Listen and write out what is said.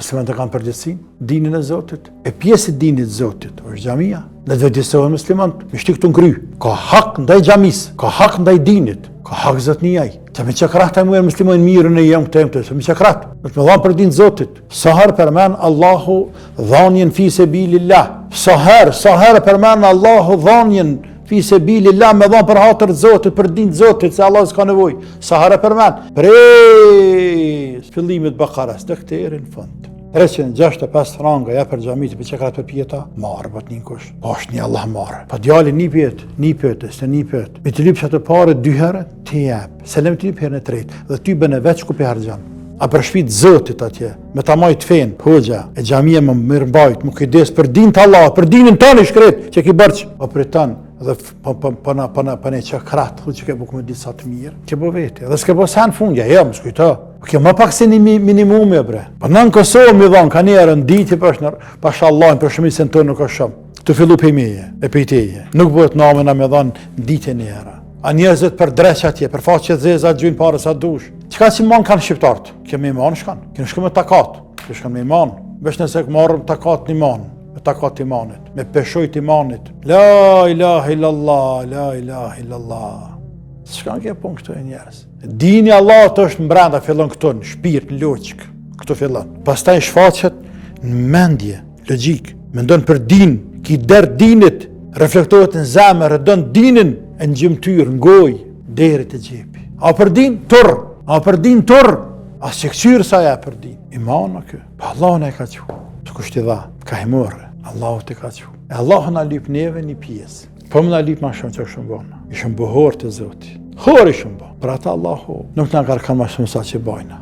muslimanët e kanë përgjegjësinë dinin e Zotit. E pjesë e dinit të Zotit është xhamia. Ne do të dësohen muslimanët me shtik të ngry. Ka hak ndaj xhamisë, ka hak ndaj dinit, ka hak zotniaj. Që me çakrat e muer muslimanë mirën e jam këtë, me çakrat. Do të më dhan për dinë Zotit. Sa herë përmend Allahu dhanjen fi sabilillah. Sa herë përmend Allahu dhanjen fi sabilillah me dhan për hatër të Zotit, për dinë Zotit, se Allah s'ka nevojë. Sa herë përmend. Pres fillimit Bakaras deri këtej në fund. 365 franga ja për xhamit për çakrat për pjeta, marr bot një kush. Poshtë një Allah marr. Pa djalin një pyet, se një pyet. Me të lypsha të parë 2 herë, ti jap. Selam ti lyp herën e tretë dhe ty bën e veç ku pe harxhan. A për shtëpitë Zotit atje, me ta majt fen, hoxha, e xhamia më mirëmbajt, më kujdes për dinë të Allah, për dinën tonë shkret, që ki bërç, o pritan dhe pa ne çakrat, që ke bukur me disa të mirë, që bo vete. Dhe s'ke bo sa në fundja, jo, më shkujto. Kjo më pak se një minimum e bre. Po në Kosovë mi dhan ka njerën ditë pash Allah për shumicën tonë nuk është shumë. Të fillu pe meje, e pejteje. Nuk bëhet namen a me dhan ditë e njera. A njerëzit për dreq atje, për faqe zeza gjujnë pare sa dush. Qka që man kanë shqiptartë? Kjo me iman shkan. Kjo në shku me takat. Kjo shkan me iman. Vesh nëse marrëm takat një iman. Me takat imanit. Me peshojt imanit. La ilaha illallah, la ilaha illallah. Shkan kjo pun këto e njerës. Dini Allah të është në brenda, fillon këto në shpirt, në logjik, këto fillon. Pastaj shfaqet në mendje, logjik, mendon për din, ki der dinit, reflektohet në zemër, redon dinin e në gjymtyr, në goj, deri të gjepi. A për din, tur, as që këqyrë sa ja për din. Imana kë, pa Allah në e ka që, të kushti dha, ka himore, Allah të ka që. E Allah në lyp neve një pjesë, po më në lyp ma shumë që shumë bona, ishëm buhor të Zotit. Hori shumë bo. Për ata Allahu nuk nga kërkan ma shumë sa që bajna.